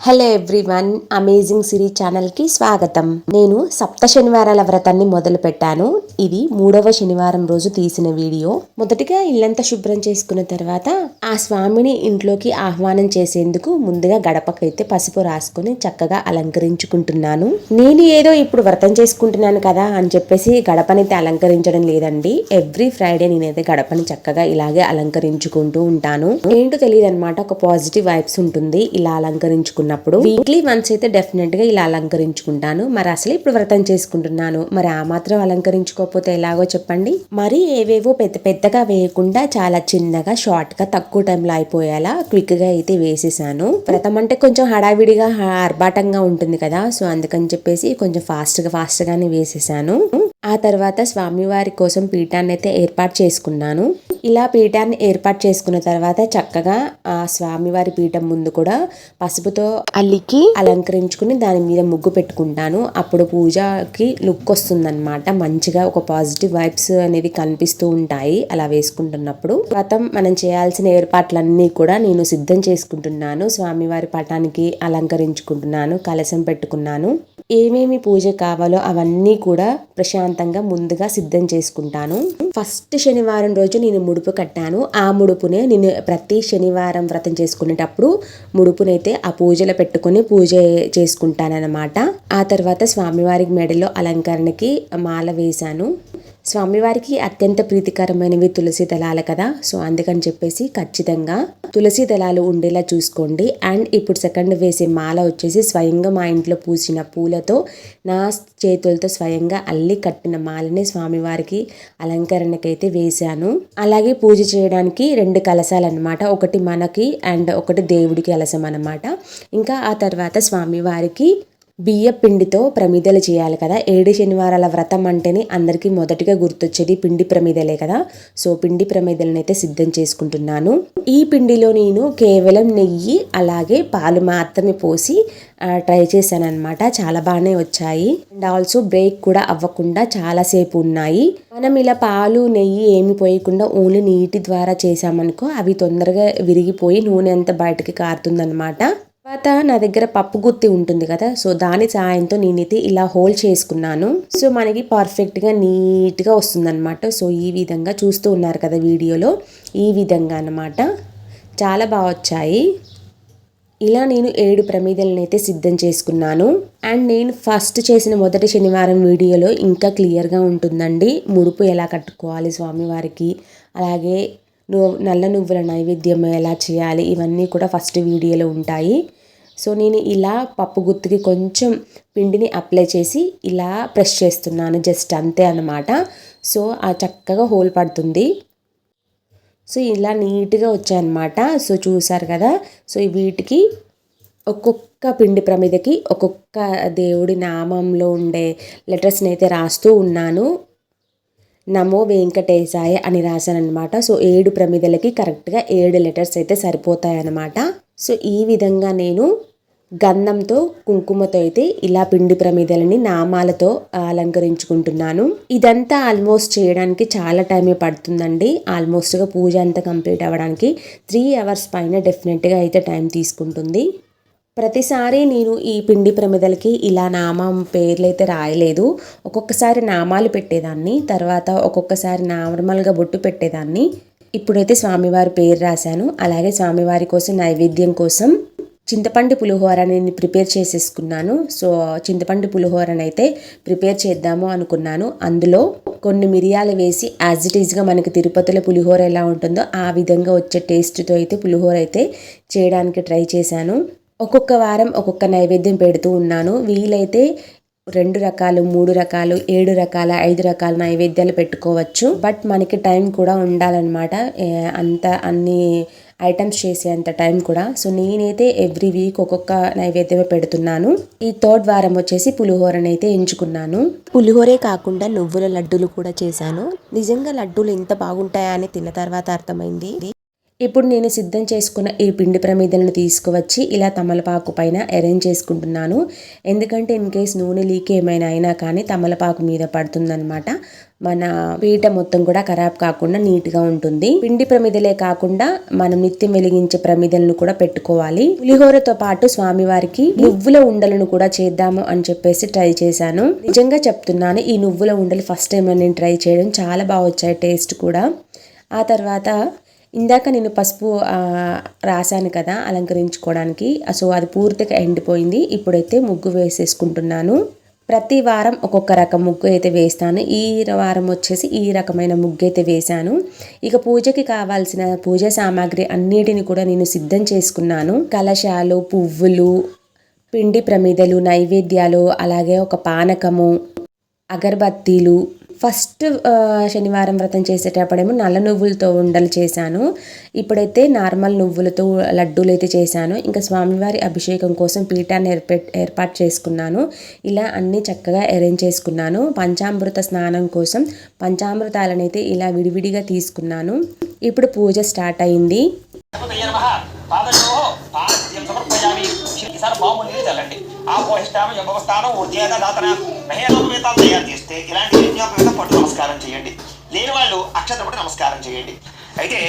Hello everyone, amazing సిరీ ఛానల్కి స్వాగతం. నేను సప్త శనివారాల వ్రతాన్ని మొదలు పెట్టాను. ఇది 3వ శనివారం రోజు తీసిన వీడియో. మొదటిగా ఇల్లంతా శుభ్రం చేసుకున్న తర్వాత ఆ స్వామిని ఇంట్లోకి ఆహ్వానం చేసేందుకు ముందుగా గడపకైతే పసుపు రాసుకొని చక్కగా అలంకరించుకుంటున్నాను. నేను ఏదో ఇప్పుడు వ్రతం చేసుకుంటున్నాను కదా అని చెప్పేసి గడపనైతే అలంకరించడం లేదండి. ఎవ్రీ ఫ్రైడే నేనైతే గడపని చక్కగా ఇలాగే అలంకరించుకుంటూ ఉంటాను. ఏంటో తెలియదు అనమాట, ఒక పాజిటివ్ వైబ్స్ ఉంటుంది ఇలా అలంకరించుకున్న. వీక్లీ వన్స్ అయితే డెఫినెట్ గా ఇలా అలంకరించుకుంటాను. మరి అసలు ఇప్పుడు వ్రతం చేసుకుంటున్నాను, మరి ఆ మాత్రం అలంకరించుకోకపోతే ఎలాగో చెప్పండి. మరి ఏవేవో పెద్దగా వేయకుండా చాలా చిన్నగా షార్ట్ గా తక్కువ టైంలో అయిపోయేలా క్విక్ గా అయితే వేసేసాను. వ్రతం అంటే కొంచెం హడావిడిగా ఆర్భాటంగా ఉంటుంది కదా, సో అందుకని చెప్పేసి కొంచెం ఫాస్ట్ గానే వేసేసాను. ఆ తర్వాత స్వామివారి కోసం పీఠాన్ని అయితే ఏర్పాటు చేసుకున్నాను. ఇలా పీఠాన్ని ఏర్పాటు చేసుకున్న తర్వాత చక్కగా ఆ స్వామివారి పీఠం ముందు కూడా పసుపుతో అల్లికి అలంకరించుకుని దాని మీద ముగ్గు పెట్టుకుంటాను. అప్పుడు పూజకి లుక్ వస్తుందన్నమాట. మంచిగా ఒక పాజిటివ్ వైబ్స్ అనేవి కనిపిస్తూ ఉంటాయి అలా వేసుకుంటున్నప్పుడు. వ్రతం మనం చేయాల్సిన ఏర్పాట్లన్నీ కూడా నేను సిద్ధం చేసుకుంటున్నాను. స్వామివారి పటానికి అలంకరించుకుంటున్నాను, కలశం పెట్టుకున్నాను. ఏమేమి పూజ కావాలో అవన్నీ కూడా ప్రశాంతంగా ముందుగా సిద్ధం చేసుకుంటాను. ఫస్ట్ శనివారం రోజు నేను ముడుపు కట్టాను. ఆ ముడుపునే నేను ప్రతి శనివారం వ్రతం చేసుకునేటప్పుడు ముడుపునైతే ఆ పూజలో పెట్టుకుని పూజ చేసుకుంటానన్నమాట. ఆ తర్వాత స్వామివారికి మెడలో అలంకరణకి మాల వేశాను. స్వామివారికి అత్యంత ప్రీతికరమైనవి తులసి దళాలు కదా, సో అందుకని చెప్పేసి ఖచ్చితంగా తులసి దళాలు ఉండేలా చూసుకోండి. అండ్ ఇప్పుడు సెకండ్ వేసే మాల వచ్చేసి స్వయంగా మా ఇంట్లో పూసిన పూలతో నా చేతులతో స్వయంగా అల్లి కట్టిన మాలని స్వామివారికి అలంకరణకైతే వేశాను. అలాగే పూజ చేయడానికి 2 కలశాలు అనమాట, ఒకటి మనకి అండ్ ఒకటి దేవుడికి కలశం అనమాట. ఇంకా ఆ తర్వాత స్వామివారికి బియ్య పిండితో ప్రమిదలు చేయాలి కదా. 7 శనివారాల వ్రతం అంటేనే అందరికీ మొదటిగా గుర్తొచ్చేది పిండి ప్రమిదలే కదా. సో పిండి ప్రమిదలను అయితే సిద్ధం చేసుకుంటున్నాను. ఈ పిండిలో నేను కేవలం నెయ్యి అలాగే పాలు మాత్రమే పోసి ట్రై చేశాను అనమాట. చాలా బాగానే వచ్చాయి. అండ్ ఆల్సో బ్రేక్ కూడా అవ్వకుండా చాలా సేపు ఉన్నాయి. మనం ఇలా పాలు నెయ్యి ఏమి పోయకుండా ఓన్లీ నీటి ద్వారా చేసామనుకో అవి తొందరగా విరిగిపోయి నూనె అంతా బయటకి కారుతుందనమాట. తర్వాత నా దగ్గర పప్పు గుత్తి ఉంటుంది కదా, సో దాని సాయంతో నేనైతే ఇలా హోల్ చేసుకున్నాను. సో మనకి పర్ఫెక్ట్గా నీట్గా వస్తుందన్నమాట. సో ఈ విధంగా చూస్తూ ఉన్నారు కదా వీడియోలో, ఈ విధంగా అన్నమాట. చాలా బాగా వచ్చాయి. ఇలా నేను 7 ప్రమిదలను అయితే సిద్ధం చేసుకున్నాను. అండ్ నేను ఫస్ట్ చేసిన మొదటి శనివారం వీడియోలో ఇంకా క్లియర్గా ఉంటుందండి ముడుపు ఎలా కట్టుకోవాలి స్వామివారికి, అలాగే నల్ల నువ్వుల నైవేద్యం ఎలా చేయాలి, ఇవన్నీ కూడా ఫస్ట్ వీడియోలో ఉంటాయి. సో నేను ఇలా పప్పు గుత్తికి కొంచెం పిండిని అప్లై చేసి ఇలా ప్రెస్ చేస్తున్నాను, జస్ట్ అంతే అన్నమాట. సో ఆ చక్కగా హోల్ పడుతుంది. సో ఇలా నీట్గా వచ్చాయన్నమాట. సో చూసారు కదా. సో వీటికి ఒక్కొక్క పిండి ప్రమిదకి ఒక్కొక్క దేవుడి నామంలో ఉండే లెటర్స్ని అయితే రాస్తూ ఉన్నాను. నమో వెంకటేశాయ అని రాశానమాట. సో 7 ప్రమిదలకి కరెక్ట్గా 7 లెటర్స్ అయితే సరిపోతాయన్నమాట. సో ఈ విధంగా నేను గంధంతో కుంకుమతో అయితే ఇలా పిండి ప్రమిదలని నామాలతో అలంకరించుకుంటున్నాను. ఇదంతా ఆల్మోస్ట్ చేయడానికి చాలా టైమే పడుతుందండి. ఆల్మోస్ట్గా పూజ అంతా కంప్లీట్ అవ్వడానికి 3 అవర్స్ పైన డెఫినెట్గా అయితే టైం తీసుకుంటుంది. ప్రతిసారి నేను ఈ పిండి ప్రమిదలకి ఇలా నామం పేర్లు అయితే రాయలేదు. ఒక్కొక్కసారి నామాలు పెట్టేదాన్ని, తర్వాత ఒక్కొక్కసారి నార్మల్గా బొట్టు పెట్టేదాన్ని. ఇప్పుడైతే స్వామివారి పేరు రాశాను. అలాగే స్వామివారి కోసం నైవేద్యం కోసం చింతపండు పులిహోర నేను ప్రిపేర్ చేసేసుకున్నాను. సో చింతపండు పులిహోరనైతే ప్రిపేర్ చేద్దాము అనుకున్నాను. అందులో కొన్ని మిరియాలు వేసి యాజ్ ఇట్ ఈజ్గా మనకి తిరుపతిలో పులిహోర ఎలా ఉంటుందో ఆ విధంగా వచ్చే టేస్ట్తో అయితే పులిహోర అయితే చేయడానికి ట్రై చేశాను. ఒక్కొక్క వారం ఒక్కొక్క నైవేద్యం పెడుతూ ఉన్నాను. వీలైతే 2 రకాలు, 3 రకాలు, 7 రకాల, 5 రకాల నైవేద్యాలు పెట్టుకోవచ్చు. బట్ మనకి టైం కూడా ఉండాలన్నమాట, అన్ని ఐటమ్స్ చేసేంత టైం కూడా. సో నేనైతే ఎవ్రీ వీక్ ఒక్కొక్క నైవేద్యమే పెడుతున్నాను. ఈ 3rd వారం వచ్చేసి పులిహోరనైతే ఎంచుకున్నాను. పులిహోరే కాకుండా నువ్వుల లడ్డూలు కూడా చేశాను. నిజంగా లడ్డూలు ఎంత బాగుంటాయా అని తిన్న తర్వాత అర్థమైంది. ఇప్పుడు నేను సిద్ధం చేసుకున్న ఈ పిండి ప్రమిదలను తీసుకువచ్చి ఇలా తమలపాకు పైన అరేంజ్ చేసుకుంటున్నాను. ఎందుకంటే ఇన్ కేస్ నూనె లీక్ ఏమైనా అయినా కానీ తమలపాకు మీద పడుతుందనమాట. మన పీట మొత్తం కూడా ఖరాబ్ కాకుండా నీట్గా ఉంటుంది. పిండి ప్రమిదలే కాకుండా మనం నిత్యం వెలిగించే ప్రమిదలను కూడా పెట్టుకోవాలి. పులిహోరతో పాటు స్వామివారికి నువ్వుల ఉండలను కూడా చేద్దాము అని చెప్పేసి ట్రై చేశాను. నిజంగా చెప్తున్నాను, ఈ నువ్వుల ఉండలు ఫస్ట్ టైం నేను ట్రై చేయడం చాలా బాగా వచ్చాయి, టేస్ట్ కూడా. ఆ తర్వాత ఇందాక నేను పసుపు రాశాను కదా అలంకరించుకోవడానికి, సో అది పూర్తిగా ఎండిపోయింది. ఇప్పుడైతే ముగ్గు వేసేసుకుంటున్నాను. ప్రతి వారం ఒక్కొక్క రకం ముగ్గు అయితే వేస్తాను. ఈ వారం వచ్చేసి ఈ రకమైన ముగ్గు అయితే వేశాను. ఇక పూజకి కావాల్సిన పూజా సామాగ్రి అన్నిటిని కూడా నేను సిద్ధం చేసుకున్నాను. కలశాలు, పువ్వులు, పిండి ప్రమిదలు, నైవేద్యాలు, అలాగే ఒక పానకము, అగరబత్తీలు. ఫస్ట్ శనివారం వ్రతం చేసేటప్పుడేమో నల్ల నువ్వులతో ఉండలు చేశాను. ఇప్పుడైతే నార్మల్ నువ్వులతో లడ్డూలు అయితే చేశాను. ఇంకా స్వామివారి అభిషేకం కోసం పీఠాన్ని ఏర్పాటు చేసుకున్నాను. ఇలా అన్నీ చక్కగా అరేంజ్ చేసుకున్నాను. పంచామృత స్నానం కోసం పంచామృతాలను అయితే ఇలా విడివిడిగా తీసుకున్నాను. ఇప్పుడు పూజ స్టార్ట్ అయింది. తయారు చేస్తే ఇలాంటి యజ్ఞోపేతం పట్టు నమస్కారం చేయండి. లేని వాళ్ళు అక్షతలు పట్టు నమస్కారం చేయండి. అయితే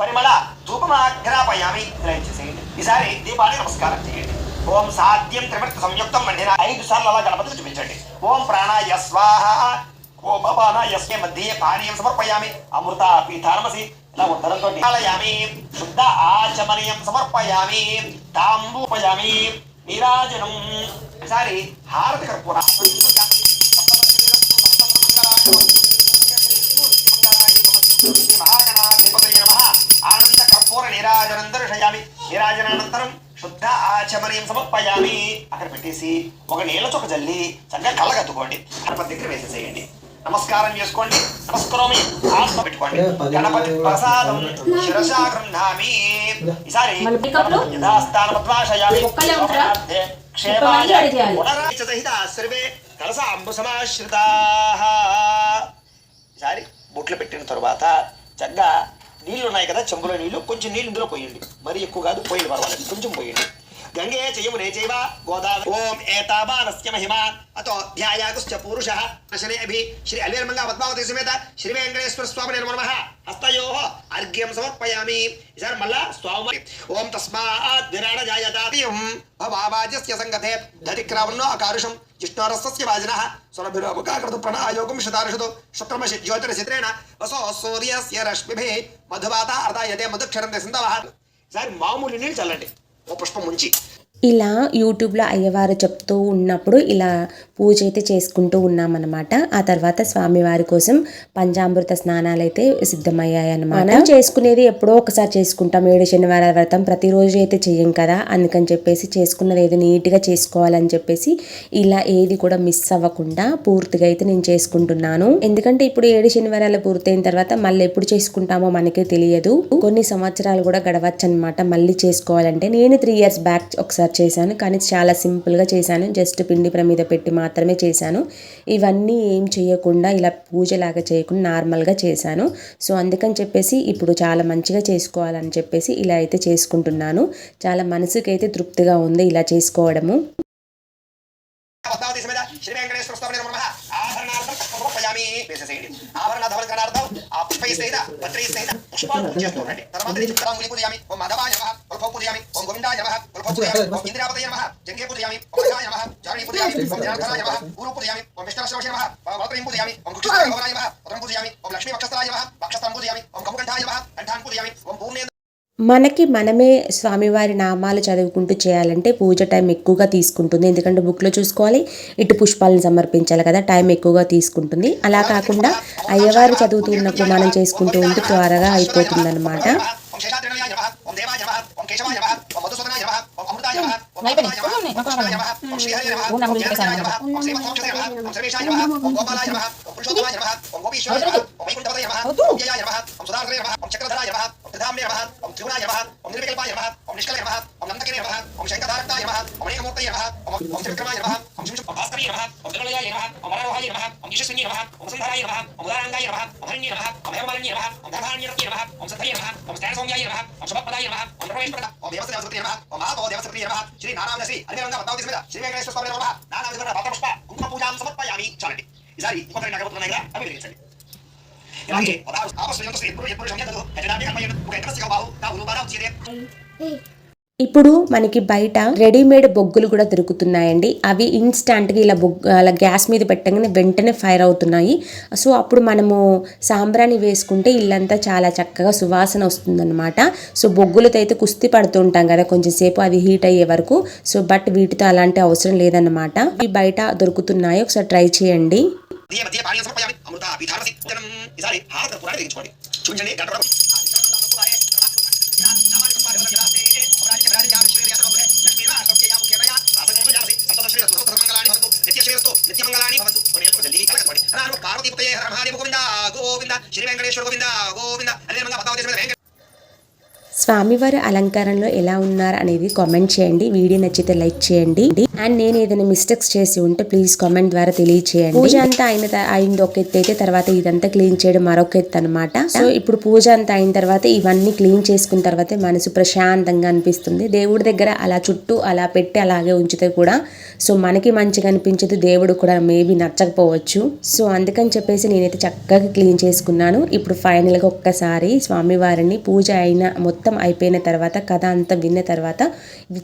పరిమళ ధూపమాగ్రాపయామి చేసేయండి. ఈసారి దీపాన్ని నమస్కారం చేయండి. ఓం సాధ్యం త్రివర్త సంయుక్తం మండిన 5 సార్లు అలా గణపతికి చూపించండి. ఓం ప్రాణాయ స్వాహ, ఓం అపానాయ మధ్య పానీయం సమర్పయామి, అమృత పీఠానమసి ఇలా ఉత్తరంతో ఆలయామి, శుద్ధ ఆచమనీయం సమర్పయామి, తాంబూపయామి, నీరాజనం. ఈసారి హారతి కర్పూర ఆనంద కర్పూర నీరాజనం దర్శయామి. నీరాజనానంతరం శుద్ధ ఆచమనీయం సమర్పయామి. అక్కడ పెట్టేసి ఒక నీళ్ళ చొక్క జల్లి చక్కగా కళ్ళగత్తుకోండి. గణపతి దగ్గర వేసేసేయండి. నమస్కారం చేసుకోండి. నమస్కారమి ఆత్మ పెట్టుకోండి. గణపతి ప్రసాదం శిరసా గృహ్ణామి. ఈసారి యథాస్థాన పద్మాశయామి. క్షేమాయ పునరాచతహిత సర్వే కలస అంబు సమాశ్రితాః. ఈసారి బొట్లు పెట్టిన తర్వాత చక్కగా నీళ్లు ఉన్నాయి కదా, చెంబులో నీళ్లు, కొంచెం నీళ్ళు ఇందులో పోయండి. మరీ ఎక్కువ కాదు, పోయింది పర్వాలేదు, కొంచెం పోయండి. గంగే చయమునే చైవ గోదావరి. ఓం ఏతావానస్య మహిమా అతో ధ్యాయాగుశ్చ పురుషః శని అభి శ్రీ అల్వేర్మంగా పద్మావతి సమేత శ్రీ వెంకటేశ్వర స్వామి నమః. హస్తయోః అర్ఘ్యం సమర్పయామి. ఈసారి మళ్ళా స్వామి ఓం తస్మాత్ విరాడ జాయతాయం భవావాజస్య సంగతే దతిక్రావన్నో అకారుషం జిష్ణోరస్య వాజినః సురభిరోముఖాకృత ప్రణాయోగం శతారుషతో శుక్రమశి జ్యోతిరసిత్రేణ వసో సూర్యస్య రశ్మిభిః మధువాత అర్ధాయతే మధుక్షరంతే సింధవః. ఈసారి మామూలు నీళ్ళు చల్లండి ఓ పుష్పం ముంచి. ఇలా యూట్యూబ్లో అయ్యవారు చెప్తూ ఉన్నప్పుడు ఇలా పూజ అయితే చేసుకుంటూ ఉన్నామన్నమాట. ఆ తర్వాత స్వామివారి కోసం పంచామృత స్నానాలు అయితే సిద్ధమయ్యాయి అన్నమాట. మనం చేసుకునేది ఎప్పుడో ఒకసారి చేసుకుంటాం. 7 శనివారాల వ్రతం ప్రతిరోజు అయితే చెయ్యం కదా, అందుకని చెప్పేసి చేసుకున్నది ఏదో నీట్గా చేసుకోవాలని చెప్పేసి ఇలా ఏది కూడా మిస్ అవ్వకుండా పూర్తిగా అయితే నేను చేసుకుంటున్నాను. ఎందుకంటే ఇప్పుడు 7 శనివారాలు పూర్తయిన తర్వాత మళ్ళీ ఎప్పుడు చేసుకుంటామో మనకే తెలియదు. కొన్ని సంవత్సరాలు కూడా గడవచ్చు అనమాట మళ్ళీ చేసుకోవాలంటే. నేను 3 years బ్యాక్ ఒకసారి చేశాను, కానీ చాలా సింపుల్గా చేశాను. జస్ట్ పిండి ప్రమిద పెట్టి మాత్రమే చేశాను. ఇవన్నీ ఏం చేయకుండా ఇలా పూజలాగా చేయకుండా నార్మల్గా చేశాను. సో అందుకని చెప్పేసి ఇప్పుడు చాలా మంచిగా చేసుకోవాలని చెప్పేసి ఇలా అయితే చేసుకుంటున్నాను. చాలా మనసుకైతే తృప్తిగా ఉంది ఇలా చేసుకోవడము. శ్రీ వెంకటేశ్వర స్వామి నమః. ఆభరణార్థం సమర్పయామి. వేసేసేయండి. ఆభరణ ధవళకరణార్థం ఆ పుష్పై సహిత పత్రై సహిత పుష్పాలు చేస్తుండండి. తర్వాత చిత్రాంగులి పూజయామి. ఓం మాధవాయ నమః. వల్భో పూజయామి. ఓం గోవిందాయ నమః. వల్భో పూజయామి. ఓం ఇంద్రాపతయ నమః. జంగే పూజయామి. ఓం రాయ నమః. జారణి పూజయామి. ఓం జనార్దనాయ నమః. గురు పూజయామి. ఓం విష్ణురశ్రవశే నమః. వల్త్రీం పూజయామి. ఓం కుక్షితాయ నమః. వత్రం పూజయామి. ఓం లక్ష్మీ వక్షస్థలాయ నమః. వక్షస్థలం పూజయామి. ఓం కముకంఠాయ నమః. కంఠాన్ పూజయామి. ఓం పూర్ణే. మనకి మనమే స్వామివారి నామాలు చదువుకుంటూ చేయాలంటే పూజ టైం ఎక్కువగా తీసుకుంటుంది. ఎందుకంటే బుక్లో చూసుకోవాలి, ఇటు పుష్పాలను సమర్పించాలి కదా, టైం ఎక్కువగా తీసుకుంటుంది. అలా కాకుండా అయ్యవారు చదువుతున్నప్పుడు మనం చేసుకుంటూ ఉంటే త్వరగా అయిపోతుంది అనమాట. ప్రధాన్యరత్నే నమః ఓం సత్యే నమః ఓం స్థానసౌమ్యాయ నమః ఓం శుభప్రదాయ నమః ఓం ప్రవేశప్రద ఓం దేవస్థానవసతే నమః ఓం మహాభవ దేవస్థానవసతే నమః శ్రీ నారాయణ శ్రీ అనిరంగ పద్మావతి సమేత శ్రీ వెంకటేశ్వర స్వామి నమః నానావిధ పత్రపుష్ప కుంకుమ పూజాం సమర్పయామి. చాలండి. ఈసారి ఇంకొక రెండు అగరబత్తులు ఉన్నాయి కదా అవి వెలిగించండి. ఇలాగే ఆపస్సు శ్రీ ఎప్పుడు సంఖ్యతో హెచ్చడాన్ని కర్మయ్యను ఒక ఎంకరసిక బాహు నా ఉరుబారా ఉచిదే. ఇప్పుడు మనకి బయట రెడీమేడ్ బొగ్గులు కూడా దొరుకుతున్నాయండి. అవి ఇన్స్టాంట్గా ఇలా అలా గ్యాస్ మీద పెట్టగానే వెంటనే ఫైర్ అవుతున్నాయి. సో అప్పుడు మనము సాంబ్రాణి వేసుకుంటే ఇల్లంతా చాలా చక్కగా సువాసన వస్తుందన్నమాట. సో బొగ్గులతో అయితే కుస్తీ పడుతూ ఉంటాం కదా కొంచెం సేపు, అది హీట్ అయ్యే వరకు. సో బట్ వీటితో అలాంటి అవసరం లేదన్నమాట. ఇవి బయట దొరుకుతున్నాయి, ఒకసారి ట్రై చేయండి. చూడండి స్వామివారి అలంకారంలో ఎలా ఉన్నారు అనేది కామెంట్ చేయండి. వీడియో నచ్చితే లైక్ చేయండి. అండ్ నేను ఏదైనా మిస్టేక్స్ చేసి ఉంటే ప్లీజ్ కామెంట్ ద్వారా తెలియచేయండి. పూజ అంతా అయింది ఒక ఎత్తు అయితే, తర్వాత ఇదంతా క్లీన్ చేయడం మరొక ఎత్తు అనమాట. సో ఇప్పుడు పూజ అంతా అయిన తర్వాత ఇవన్నీ క్లీన్ చేసుకున్న తర్వాత మనసు ప్రశాంతంగా అనిపిస్తుంది. దేవుడి దగ్గర అలా చుట్టూ అలా పెట్టి అలాగే ఉంచితే కూడా సో మనకి మంచిగా అనిపించదు, దేవుడు కూడా మేబీ నచ్చకపోవచ్చు. సో అందుకని చెప్పేసి నేనైతే చక్కగా క్లీన్ చేసుకున్నాను. ఇప్పుడు ఫైనల్గా ఒక్కసారి స్వామివారిని పూజ అయిన మొత్తం అయిపోయిన తర్వాత కథ అంతా విన్న తర్వాత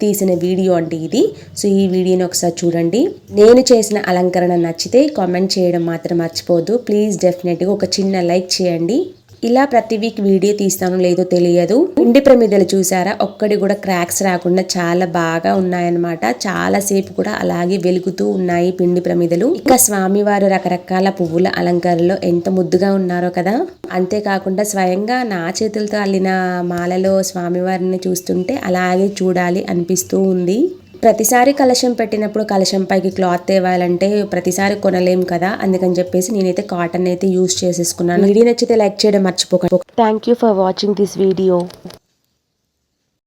తీసిన వీడియో అంటే ఇది. సో ఈ వీడియోని ఒకసారి చూడండి. నేను చేసిన అలంకరణ నచ్చితే కామెంట్ చేయడం మాత్రం మర్చిపోవద్దు. ప్లీజ్ డెఫినెట్గా ఒక చిన్న లైక్ చేయండి. ఇలా ప్రతి వీక్ వీడియో తీస్తానో లేదో తెలియదు. పిండి ప్రమిదలు చూసారా, ఒక్కడి కూడా క్రాక్స్ రాకుండా చాలా బాగా ఉన్నాయన్నమాట. చాలా సేపు కూడా అలాగే వెలుగుతూ ఉన్నాయి పిండి ప్రమిదలు. ఇక స్వామివారు రకరకాల పువ్వుల అలంకారంలో ఎంత ముద్దుగా ఉన్నారో కదా. అంతేకాకుండా స్వయంగా నా చేతులతో అల్లిన మాలలో స్వామివారిని చూస్తుంటే అలాగే చూడాలి అనిపిస్తూ ఉంది. ప్రతిసారి కలశం పెట్టినప్పుడు కలశం పైకి క్లాత్ తేవాలంటే ప్రతిసారి కొనలేం కదా, అందుకని చెప్పేసి నేనైతే కాటన్ అయితే యూజ్ చేసేసుకున్నాను. వీడియో నచ్చితే లైక్ చేయడం మర్చిపోకండి. Thank you for watching this video.